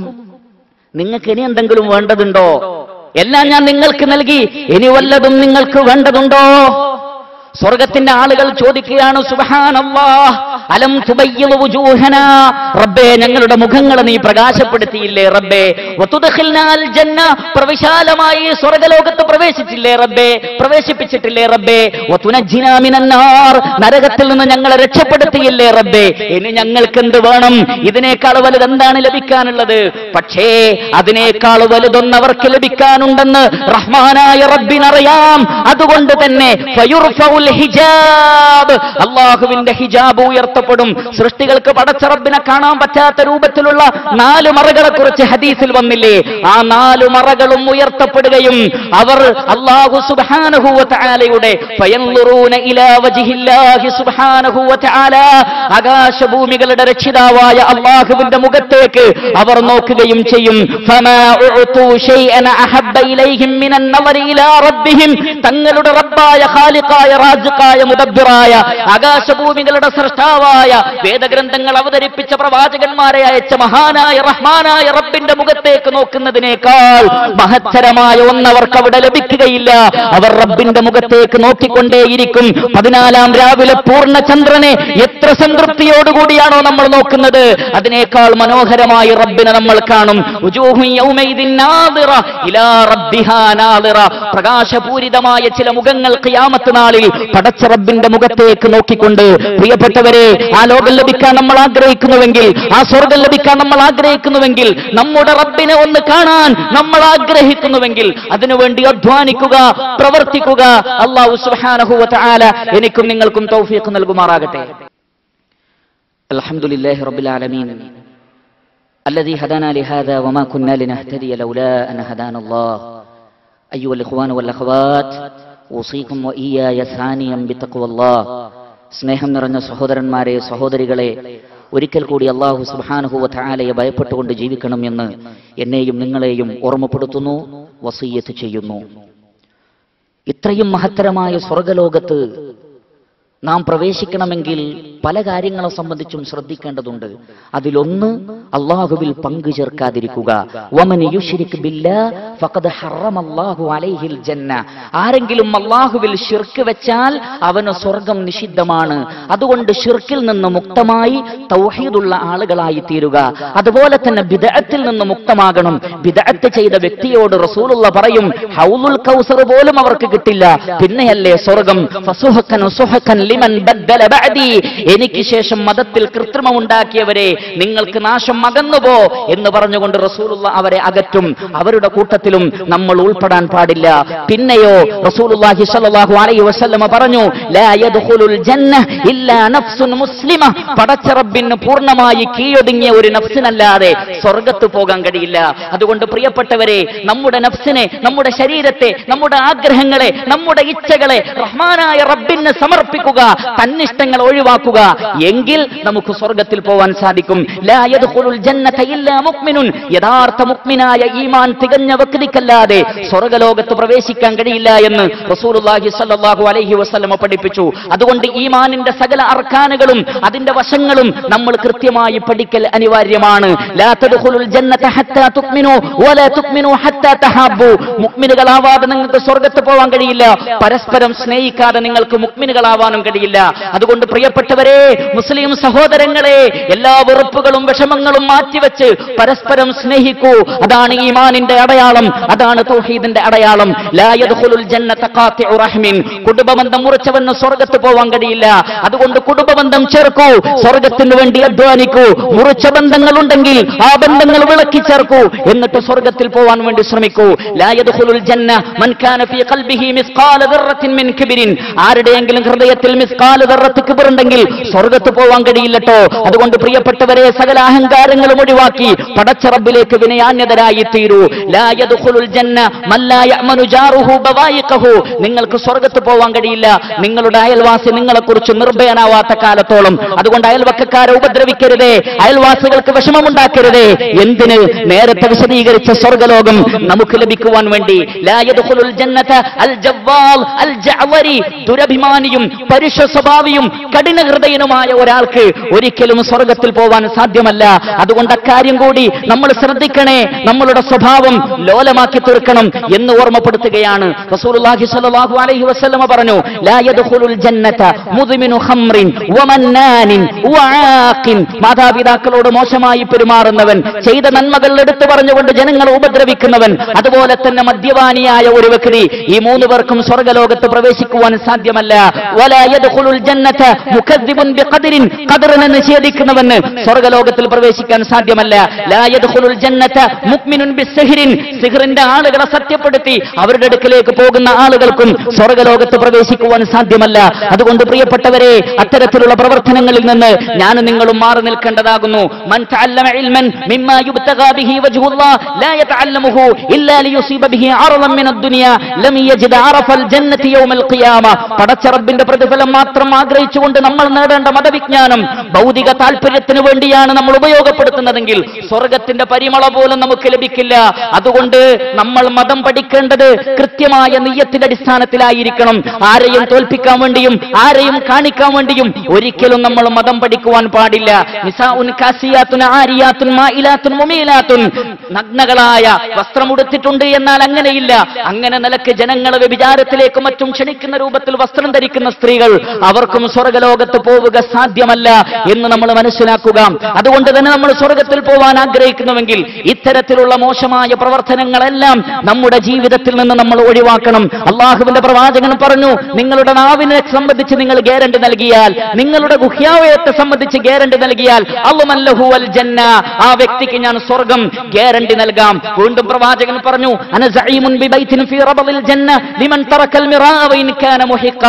നിങ്ങൾക്ക് ഇനി എന്തെങ്കിലും വേണ്ടതുണ്ടോ? എല്ലാം ഞാൻ നിങ്ങൾക്ക് നൽകി, ഇനി വല്ലതും നിങ്ങൾക്ക് വേണ്ടതുണ്ടോ? സ്വർഗ്ഗത്തിന്റെ ആളുകൾ ചോദിക്കുകയാണ്, സുബ്ഹാനല്ലാഹ് അലം തുബയ്യിദു വുജൂഹനാ, റബ്ബേ ഞങ്ങളുടെ മുഖങ്ങളെ നീ പ്രകാശപ്പെടുത്തിയില്ലേ റബ്ബേ, വതുദ്ഖിൽനാൽ ജന്ന, പ്രവിശാലമായി സ്വർഗ്ഗലോകത്ത് പ്രവേശിച്ചില്ലേ റബ്ബേ, പ്രവേശിപ്പിച്ചിട്ടില്ലേ റബ്ബേ, വതുനജ്ജിനാ മിനന്നാർ, നരകത്തിൽ നിന്ന് ഞങ്ങളെ രക്ഷപ്പെടുത്തിയില്ലേ റബ്ബേ, ഇനി ഞങ്ങൾക്ക് എന്ത് വേണം? ഇതിനേക്കാൾ വലുത് എന്താണ് ലഭിക്കാനുള്ളത്? പക്ഷേ അതിനേക്കാൾ വലുതൊന്ന് അവർക്ക് ലഭിക്കാനുണ്ടെന്ന് റഹ്മാനായ റബ്ബിനറിയാം. അതുകൊണ്ട് തന്നെ ഫയുർഫഉൽ ഹിജാബ്, അല്ലാഹുവിന്റെ ഹിജാബ് ഉയർത്തപ്പെടും. സൃഷ്ടികൾക്ക് പടച്ച റബ്ബിനെ കാണാൻ പറ്റാത്ത രൂപത്തിലുള്ള 4 മറകളെ കുറിച്ച് ഹദീസിൽ വന്നില്ലേ? ആ 4 മറകളും ഉയർത്തപ്പെടുകയും അവർ അല്ലാഹു സുബ്ഹാനഹു വ തആലയുടെ ഫയൻളുറൂന ഇലാ വജ്ഹില്ലാഹി സുബ്ഹാനഹു വ തആല, ആകാശഭൂമികളുടെ രക്ഷിതാവായ അല്ലാഹുവിന്റെ മുഖത്തേക്ക് അവർ നോക്കുകയും ചെയ്യും. ഫമാ ഉഅതു ശൈഅൻ അഹബ്ബ ഇലൈഹിം മിനൻ നവരി ഇലാ റബ്ബിഹിം, തങ്ങളുടെ റബ്ബായ ഖാലിഖായ റാസിഖായ മുദബ്ബിറായ ആകാശഭൂമികളുടെ സൃഷ്ടാവായ വേദഗ്രന്ഥങ്ങൾ അവതരിപ്പിച്ച പ്രവാചകന്മാരെ അയച്ച മഹാനായ റഹ്മാനായ റബ്ബിന്റെ മുഖത്തേക്ക് നോക്കുന്നതിനേക്കാൾ മഹത്തരമായ ഒന്നവർക്ക് അവിടെ ലഭിക്കുകയില്ല. അവർ റബ്ബിന്റെ മുഖത്തേക്ക് നോക്കിക്കൊണ്ടേയിരിക്കും. 14 രാവിലെ പൂർണ്ണ ചന്ദ്രനെ എത്ര സംതൃപ്തിയോടുകൂടിയാണോ നമ്മൾ നോക്കുന്നത്, അതിനേക്കാൾ മനോഹരമായി റബ്ബിനെ നമ്മൾ കാണും. പ്രകാശപൂരിതമായ ചില മുഖങ്ങൾ ഖിയാമത്ത് നാളിൽ പടച്ച റബ്ബിന്റെ മുഖത്തേക്ക് നോക്കിക്കൊണ്ട്. പ്രിയപ്പെട്ടവരെ, ആ ലോകം ലഭിക്കാൻ നമ്മൾ ആഗ്രഹിക്കുന്നുവെങ്കിൽ, ആ സ്വർഗം ലഭിക്കാൻ നമ്മൾ ആഗ്രഹിക്കുന്നുവെങ്കിൽ, നമ്മുടെ റബ്ബിനെ ഒന്ന് കാണാൻ നമ്മൾ ആഗ്രഹിക്കുന്നുവെങ്കിൽ അതിനുവേണ്ടി അധ്വാനിക്കുക, പ്രവർത്തിക്കുക. അല്ലാഹു സുബ്ഹാനഹു വ തആല എനിക്കും നിങ്ങൾക്കും തൗഫീഖ് നൽകുമാറാകട്ടെ. അൽഹംദുലില്ലാഹി റബ്ബിൽ ആലമീൻ الذي هدانا لهذا وما كنا لنهتدي لولا أن هدانا الله أيها الإخوان والأخوات أوصيكم وإياي ثانيا بتقوى الله. സ്നേഹം നിറഞ്ഞ സഹോദരന്മാരെ, സഹോദരികളെ, ഒരിക്കൽ കൂടി അല്ലാഹു സുബ്ഹാനഹു വ തആലയെ ഭയപ്പെട്ടുകൊണ്ട് ജീവിക്കണം എന്ന് എന്നെയും നിങ്ങളെയും ഓർമ്മപ്പെടുത്തുന്നു, വസിയ്യത്ത് ചെയ്യുന്നു. ഇത്രയും മഹത്തരമായ സ്വർഗലോകത്ത് നാം പ്രവേശിക്കണമെങ്കിൽ പല കാര്യങ്ങളെ സംബന്ധിച്ചും ശ്രദ്ധിക്കേണ്ടതുണ്ട്. അതിലൊന്ന് അല്ലാഹുവിൽ പങ്കു ചേർക്കാതിരിക്കുക. വമൻ യുശ്രിക് ബില്ലാഹ് ഫഖദ് ഹറമല്ലാഹു അലൈഹിൽ ജന്ന. ആരെങ്കിലും അല്ലാഹുവിൽ ശിർക്ക് വെച്ചാൽ അവന് സ്വർഗം നിഷിദ്ധമാണ്. അതുകൊണ്ട് ശിർക്കിൽ നിന്ന് മുക്തമായി തൗഹീദുള്ള ആളുകളായി തീരുക. അതുപോലെ തന്നെ ബിദ്അത്തിൽ നിന്ന് മുക്തമാകണം. ബിദ്അത്ത് ചെയ്ത വ്യക്തിയോട് റസൂലുള്ള പറയും, ഹൗലുൽ കൗസർ പോലും അവർക്ക് കിട്ടില്ല, പിന്നെയല്ലേ സ്വർഗം. ഫസുഹകൻ സുഹകൻ ലിമൻ ബദ്ദല ബഅദി. എനിക്ക് ശേഷം മതത്തിൽ കൃത്രിമമുണ്ടാക്കിയവരെ, നിങ്ങൾക്ക് നാശം അകന്നുപോ എന്ന് പറഞ്ഞുകൊണ്ട് റസൂലുള്ള അവരെ അകറ്റും. അവരുടെ കൂട്ടത്തിലും നമ്മൾ ഉൾപ്പെടാൻ പാടില്ല. പിന്നെയോ റസൂലുള്ളാഹി സ്വല്ലല്ലാഹു അലൈഹി വസല്ലമ പറഞ്ഞു, ലാ യദ്ഖുലുൽ ജന്ന ഇല്ലാ നഫ്സുൻ മുസ്ലിമ. പടച്ച റബ്ബിന് പൂർണ്ണമായി കീഴൊതുങ്ങിയ ഒരു നഫ്സിനല്ലാതെ സ്വർഗ്ഗത്ത് പോകാൻ കഴിയില്ല. അതുകൊണ്ട് പ്രിയപ്പെട്ടവരെ, നമ്മുടെ നഫ്സിനെ, നമ്മുടെ ശരീരത്തെ, നമ്മുടെ ആഗ്രഹങ്ങളെ, നമ്മുടെ ഇച്ഛകളെ റഹ്മാനായ റബ്ബിന് സമർപ്പിക്കുക, തന്നിഷ്ടങ്ങൾ ഒഴിവാക്കുക. എങ്കിൽ നമുക്ക് സ്വർഗത്തിൽ പോവാൻ സാധിക്കും. ലാ യദ്ഖുലുൽ ജന്നത ഇല്ലാ മുഅ്മിനുൻ. യഥാർത്ഥ മുഅ്മിനായ ഈമാൻ തികഞ്ഞ വ്യക്തിക്കല്ലാതെ സ്വർഗലോകത്ത് പ്രവേശിക്കാൻ കഴിയില്ല എന്ന് റസൂലുള്ളാഹി സ്വല്ലല്ലാഹു അലൈഹി വസല്ലമ പഠിപ്പിച്ചു. അതുകൊണ്ട് ഈമാനിന്റെ സകല അർക്കാനുകളും അതിന്റെ വശങ്ങളും നമ്മൾ കൃത്യമായി പഠിക്കൽ അനിവാര്യമാണ്. ലാ തദ്ഖുലുൽ ജന്നത ഹത്താ തുഅ്മിനു വലാ തുഅ്മിനു ഹത്താ തഹബ്ബു. മുഅ്മിനുകളാവാതെ നിങ്ങൾക്ക് സ്വർഗത്ത് പോകാൻ കഴിയില്ല. പരസ്പരം സ്നേഹിക്കാതെ നിങ്ങൾക്ക് മുഅ്മിനുകളാവാനും കഴിയില്ല. അതുകൊണ്ട് പ്രിയപ്പെട്ടവരെ, മുസ്ലിം സഹോദരങ്ങളെ, എല്ലാ വെറുപ്പുകളും വിഷമങ്ങളും മാറ്റിവെച്ച് പരസ്പരം സ്നേഹിക്കൂ. അതാണ് ഈമാനിന്റെ അടയാളം, അതാണ് തൗഹീദിന്റെ അടയാളം. ലാ യദ്ഖുലുൽ ജന്നത ഖാതിഉ റഹ്മിൻ. കുടുംബബന്ധം മുറിച്ചവന് സ്വർഗത്ത് പോകാൻ കഴിയില്ല. അതുകൊണ്ട് കുടുംബബന്ധം ചേർക്കൂ, സ്വർഗത്തിന് വേണ്ടി അധ്വാനിക്കൂ. മുറിച്ച ബന്ധങ്ങളുണ്ടെങ്കിൽ ആ ബന്ധങ്ങൾ വിളക്കി ചേർക്കൂ, എന്നിട്ട് സ്വർഗത്തിൽ പോകാൻ വേണ്ടി ശ്രമിക്കൂ. ലാ യദ്ഖുലുൽ ജന്ന മൻ കാന ഫീ ഖൽബിഹി മിസ്ഖാല ദർറത്തിൻ മിൻ കിബ്രിൻ. ആരുടെയെങ്കിലും ഹൃദയത്തിൽ മിസ്ഖാല ദർറത്ത് കിബ്ർ ഉണ്ടെങ്കിൽ സ്വർഗത്ത് പോകാൻ കഴിയില്ലട്ടോ. അതുകൊണ്ട് പ്രിയപ്പെട്ടവരെ, സകല അഹങ്കാരങ്ങളും ഒഴിവാക്കി പടച്ച റബ്ബിലേക്ക് വിനയാന്യതരായി തീരൂ. ലാ യദ്ഖുലുൽ ജന്ന മൻ ലാ യഅമനു ജാറുഹു ബവായിഖഹു. നിങ്ങൾക്ക് സ്വർഗത്ത് പോകാൻ കഴിയില്ല നിങ്ങളുടെ അയൽവാസി നിങ്ങളെക്കുറിച്ച് നിർഭയനാവാത്ത കാലത്തോളം. അതുകൊണ്ട് അയൽവക്കക്കാരെ ഉപദ്രവിക്കരുതേ, അയൽവാസികൾക്ക് വിഷമമുണ്ടാക്കരുതേ. എന്തിന്? നേരത്തെ വിശദീകരിച്ച സ്വർഗലോകം നമുക്ക് ലഭിക്കുവാൻ വേണ്ടി. ലാ യദ്ഖുലുൽ ജന്നത അൽ ജവ്വാൽ അൽ ജഅവരി. ദുരഭിമാനിയും പരുഷ സ്വഭാവിയും കഠിന ഹൃദയനുമായ ഒരാൾക്ക് ഒരിക്കലും സ്വർഗത്തിൽ പോവാൻ സാധ്യമല്ല. അതുകൊണ്ട് അക്കാര്യം കൂടി നമ്മൾ ശ്രദ്ധിക്കണേ. നമ്മളുടെ സ്വഭാവം ലോലമാക്കി തീർക്കണം എന്ന് ഓർമ്മപ്പെടുത്തുകയാണ്. റസൂലുള്ളാഹി സ്വല്ലല്ലാഹു അലൈഹി വസല്ലമ പറഞ്ഞു, ലാ യദ്ഖുലുൽ ജന്നത മുദ്മിനു ഖംറിൻ വമന്നാനിൻ വആഖിൻ. മാതാപിതാക്കളോട് മോശമായി പെരുമാറുന്നവൻ, ചെയ്ത നന്മകൾ എടുത്തു പറഞ്ഞുകൊണ്ട് ജനങ്ങളെ ഉപദ്രവിക്കുന്നവൻ, അതുപോലെ തന്നെ മദ്യപാനിയായ ഒരു വ്യക്തി, ഈ 3 പേർക്കും സ്വർഗലോകത്ത് പ്രവേശിക്കുവാൻ സാധ്യമല്ല. വലാ യദ്ഖുലുൽ ജന്നത മുകദ്ദിബുൻ ബിഖദരിൻ. ഖദറിനെ നിഷേധിക്കുന്നവന് സ്വർഗലോകത്തിൽ പ്രവേശിക്കാൻ സാധ്യമല്ല. ലാ യദ്ഖുലുൽ ജന്നത മുഅ്മിനുൻ ബിസ്സിഹ്റിൻ. സിഹ്റിന്റെ ആളുകളെ സത്യപ്പെടുത്തി അവരുടെ അടുക്കലേക്ക് പോകുന്ന ആളുകൾക്കും സ്വർഗലോകത്ത് പ്രവേശിക്കുവാൻ സാധ്യമല്ല. അതുകൊണ്ട് പ്രിയപ്പെട്ടവരെ, അത്തരത്തിലുള്ള പ്രവർത്തനങ്ങളിൽ നിന്ന് ഞാനും നിങ്ങളും മാറി നിൽക്കേണ്ടതാകുന്നു. മൻ തഅല്ലമ ഇൽമൻ മിമ്മാ യുബ്തഗാ ബിഹി വജ്ഹുല്ലാഹ് ലാ യതഅല്ലമുഹു ഇല്ലാ ലിയുസീബ ബിഹി അറളൻ മിനദ് ദുനിയ ലം യജിദ് അറഫൽ ജന്നതി യൗമൽ ഖിയാമ. പടച്ച റബ്ബിന്റെ പ്രതിഫലം സ്വർഗം മാത്രം ആഗ്രഹിച്ചുകൊണ്ട് നമ്മൾ നേടേണ്ട മതവിജ്ഞാനം ഭൗതിക താല്പര്യത്തിന് വേണ്ടിയാണ് നമ്മൾ ഉപയോഗപ്പെടുത്തുന്നതെങ്കിൽ സ്വർഗത്തിന്റെ പരിമള പോലും നമുക്ക് ലഭിക്കില്ല. അതുകൊണ്ട് നമ്മൾ മതം പഠിക്കേണ്ടത് കൃത്യമായ നിയ്യത്തിന്റെ അടിസ്ഥാനത്തിലായിരിക്കണം. ആരെയും തോൽപ്പിക്കാൻ വേണ്ടിയും ആരെയും കാണിക്കാൻ വേണ്ടിയും ഒരിക്കലും നമ്മൾ മതം പഠിക്കുവാൻ പാടില്ല. നിസാഉൻ കാസിയാത്തുൻ ആരിയാത്തുൻ മായിലാത്തുൻ മുമീലാത്തുൻ, നഗ്നകളായ വസ്ത്രമുടുത്തിട്ടുണ്ട് എന്നാൽ അങ്ങനെയില്ല. അങ്ങനെ നിലക്ക് ജനങ്ങളെ വ്യഭിചാരത്തിലേക്കും മറ്റും ക്ഷണിക്കുന്ന രൂപത്തിൽ വസ്ത്രം ധരിക്കുന്ന സ്ത്രീകൾ അവർക്കും സ്വർഗലോകത്ത് പോവുക സാധ്യമല്ല എന്ന് നമ്മൾ മനസ്സിലാക്കുക. അതുകൊണ്ട് തന്നെ നമ്മൾ സ്വർഗത്തിൽ പോവാൻ ആഗ്രഹിക്കുന്നുവെങ്കിൽ ഇത്തരത്തിലുള്ള മോശമായ പ്രവർത്തനങ്ങളെല്ലാം നമ്മുടെ ജീവിതത്തിൽ നിന്ന് നമ്മൾ ഒഴിവാക്കണം. അള്ളാഹുവിന്റെ പ്രവാചകൻ പറഞ്ഞു, നിങ്ങളുടെ നാവിനെ സംബന്ധിച്ച് നിങ്ങൾ ഗ്യാരണ്ടി നൽകിയാൽ, നിങ്ങളുടെ ഗുഹ്യാവയത്തെ സംബന്ധിച്ച് ഗ്യാരണ്ടി നൽകിയാൽ അള്ളമല്ലഹു വൽ ജന്ന, ആ വ്യക്തിക്ക് ഞാൻ സ്വർഗം ഗ്യാരണ്ടി നൽകാം. വീണ്ടും പ്രവാചകൻ പറഞ്ഞു, അന സഈമുൻ ബിബൈതിൻ ഫീ റബദിൽ ജന്ന ലിമൻ തറക്കൽ മിറാഅ വഇൻ കാന മുഹിഖ,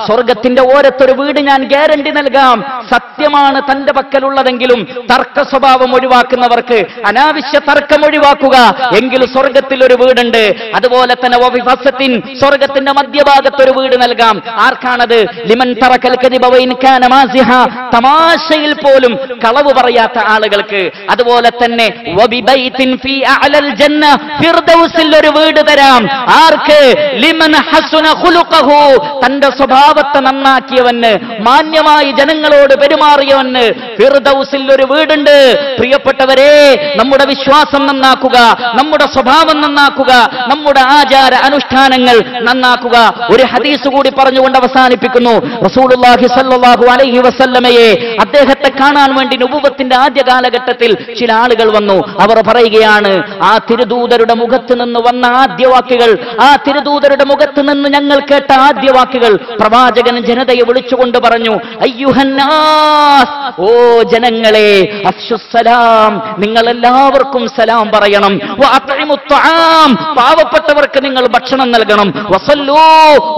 സ്വർഗത്തിന്റെ ഓരത്തൊരു വീട് ഞാൻ ഗ്യാരണ്ടി നൽകാം. സത്യമാണ് തന്റെ പക്കലുള്ളതെങ്കിലും തർക്ക സ്വഭാവം ഒഴിവാക്കുന്നവർക്ക്, അനാവശ്യ തർക്കം ഒഴിവാക്കുക എങ്കിൽ സ്വർഗത്തിൽ ഒരു വീടുണ്ട്. അതുപോലെ തന്നെ വഫിഫസത്തിൻ, സ്വർഗത്തിന്റെ മധ്യഭാഗത്ത് ഒരു വീട് നൽകാം. ആർക്കാണത്? ലിമൻ തറക്കൽ കദിബ വഇൻ കാന മാസിഹ, തമാശയിൽ പോലും കളവ് പറയാത്ത ആളുകൾക്ക്. അതുപോലെ തന്നെ വബിബൈതിൻ ഫീ അഅലൽ ജന്ന, ഫിർദൗസിൽ ഒരു വീട് തരാം. ആർക്ക്? ലിമൻ ഹസന ഖുലുഖഹു, തന്റെ സ്വഭാവത്തെ നന്നാക്കിയവന്, മാന്യമായി ജനങ്ങളോട് പെരുമാറിയവന് ഫിർദൗസിൽ ഒരു വീടുണ്ട്. പ്രിയപ്പെട്ടവരെ, നമ്മുടെ വിശ്വാസം നന്നാക്കുക, നമ്മുടെ സ്വഭാവം നന്നാക്കുക, നമ്മുടെ ആചാര അനുഷ്ഠാനങ്ങൾ നന്നാക്കുക. ഒരു ഹദീസ് കൂടി പറഞ്ഞുകൊണ്ട് അവസാനിപ്പിക്കുന്നു. റസൂലുള്ളാഹി സ്വല്ലല്ലാഹു അലൈഹി വസല്ലമയെ, അദ്ദേഹത്തെ കാണാൻ വേണ്ടി നുബുവത്തിന്റെ ആദ്യ കാലഘട്ടത്തിൽ ചില ആളുകൾ വന്നു. അവർ പറയുകയാണ്, ആ തിരുദൂതരുടെ മുഖത്ത് നിന്ന് വന്ന ആദ്യ വാക്കുകൾ, ആ തിരുദൂതരുടെ മുഖത്ത് നിന്ന് ഞങ്ങൾ കേട്ട ആദ്യ വാക്കുകൾ, പ്രവാചകൻ ജനതയെ വിളിച്ചുകൊണ്ട് പറഞ്ഞു, അയ്യുഹന്നാസ്, ഓ ജനങ്ങളെ, അഫ്ശുസ്സലാം, നിങ്ങൾ എല്ലാവർക്കും സലാം പറയണം. വഅത്ഇമുത് തആം, പാവപ്പെട്ടവർക്ക് നിങ്ങൾ ഭക്ഷണം നൽകണം. വസല്ലൂ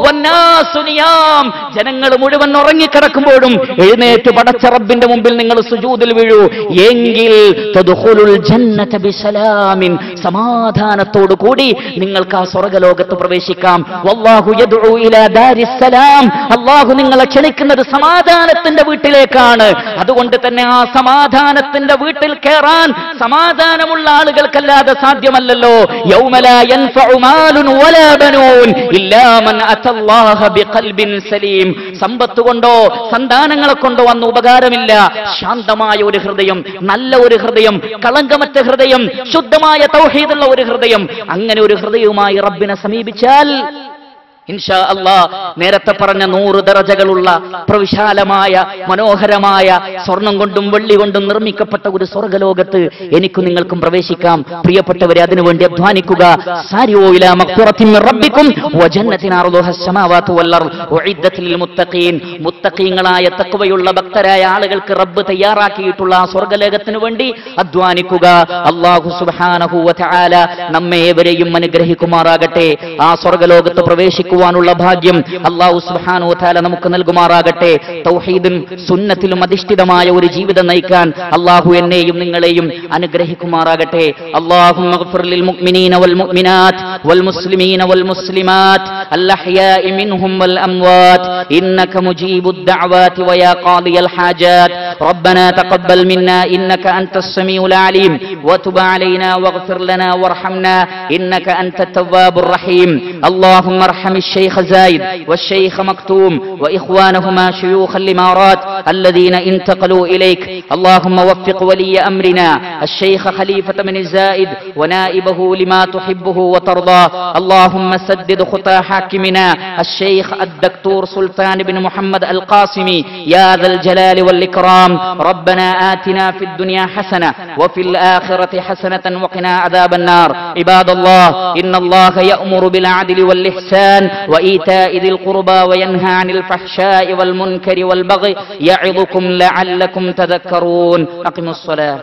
വന്നാസു നിയാം, ജനങ്ങൾ മുഴുവൻ ഉറങ്ങിക്കിടക്കുമ്പോഴും എഴുന്നേറ്റ് പടച്ച റബ്ബിന്റെ മുമ്പിൽ നിങ്ങൾ സുജൂദിൽ വീഴൂ. എങ്കിൽ തദ്ഖുലുൽ ജന്നത ബിസലാമിൻ, സമാധാനത്തോടു കൂടി നിങ്ങൾക്ക് ആ സ്വർഗ്ഗലോകത്ത് പ്രവേശിക്കാം. വല്ലാഹു യദ്ഉ ഇലാ ദാരിസ്സലാം, അല്ലാഹു നിങ്ങളെ ക്ഷണിക്കുന്നത് സമാധാനത്തിന്റെ വീട്ടിലേക്കാണ്. അതുകൊണ്ട് തന്നെ ആ സമാധാനത്തിന്റെ വീട്ടിൽ കയറാൻ സമാധാനമുള്ള ആളുകൾക്കല്ലാതെ സാധ്യമല്ലല്ലോ. യൗമ ലാ യൻഫഉ മാലുൻ വലാ ബനൂൻ ഇല്ലാ മൻ അത്തല്ലാഹ ബിഖൽബിൻ സലീം, സമ്പത്ത് കൊണ്ടോ സന്താനങ്ങളെ കൊണ്ടോ വന്ന ഉപകാരമില്ല. ശാന്തമായ ഒരു ഹൃദയം, നല്ല ഒരു ഹൃദയം, കളങ്കമറ്റ ഹൃദയം, ശുദ്ധമായ തൗഹീദുള്ള ഒരു ഹൃദയം, അങ്ങനെ ഒരു ഹൃദയവുമായി റബ്ബിനെ സമീപിച്ചാൽ ഇൻഷാ അല്ലാഹ് നേരത്തെ പറഞ്ഞ 100 ദറജകളുള്ള പ്രവിശാലമായ മനോഹരമായ സ്വർണം കൊണ്ടും വെള്ളി കൊണ്ടും നിർമ്മിക്കപ്പെട്ട ഒരു സ്വർഗ്ഗലോകത്ത് എനിക്കും നിങ്ങൾക്കും പ്രവേശിക്കാം. പ്രിയപ്പെട്ടവരെ, അതിനുവേണ്ടി അധ്വാനിക്കുക. സാരിഊ ഇലാ മഗ്ഫിറത്തിൻ മിർ റബ്ബിക്കും വജന്നത്തിൻ അർദുഹാ അസ്സമാവാതു വൽ അർദ് ഉഇദ്ദത് ലിൽ മുത്തഖീൻ, മുത്തഖീങ്ങളായ തഖ്വയുള്ള ഭക്തരായ ആളുകൾക്ക് റബ്ബ് തയ്യാറാക്കിയിട്ടുള്ള ആ സ്വർഗ്ഗലോകത്തിനു വേണ്ടി അധ്വാനിക്കുക. അല്ലാഹു സുബ്ഹാനഹു വ തആല നമ്മെ ഏവരെയും അനുഗ്രഹിക്കുമാറാകട്ടെ. ആ സ്വർഗ്ഗലോകത്ത് പ്രവേശിക്കുക ഭാഗ്യം അല്ലാഹു സുബ്ഹാനഹു വ തആല നമുക്ക് നൽകുമാറാകട്ടെ. തൗഹീദും സുന്നത്തിലും അധിഷ്ഠിതമായ ഒരു ജീവിതം നയിക്കാൻ അല്ലാഹു എന്നെയും നിങ്ങളെയും അനുഗ്രഹിക്കുമാറാകട്ടെ. അല്ലാഹുമ്മ ഗ്ഫിർ ലിൽ മുഅ്മിനീന വൽ മുഅ്മിനാത്ത് വൽ മുസ്ലിമീന വൽ മുസ്ലിമാത്ത് അൽ അഹ്യാഇ മിൻഹും വൽ അംവാത്ത് ഇന്നക മുജീബുദ് ദഅവാതി വയാ ഖാദിയൽ ഹാജാത്ത്. റബ്ബനാ തഖബ്ബൽ മിന്നാ ഇന്നക അൻതസ് സമീഉൽ അലീം വതുബ് അലൈനാ വഗ്ഫിർ ലനാ വർഹംനാ ഇന്നക അൻതത് തവ്വാബുർ റഹീം. അല്ലാഹുമ്മ ارحم الشيخ زايد والشيخ مكتوم وإخوانهما شيوخ الإمارات الذين انتقلوا إليك. اللهم وفق ولي أمرنا الشيخ خليفة بن زايد ونائبه لما تحبه وترضى. اللهم سدد خطى حاكمنا الشيخ الدكتور سلطان بن محمد القاسمي يا ذا الجلال والإكرام. ربنا آتنا في الدنيا حسنة وفي الآخرة حسنة وقنا عذاب النار. عباد الله، إن الله يأمر بالعدل والإحسان وإيتاء ذي القربى وينهى عن الفحشاء والمنكر والبغي يعظكم لعلكم تذكرون. أقيموا الصلاة.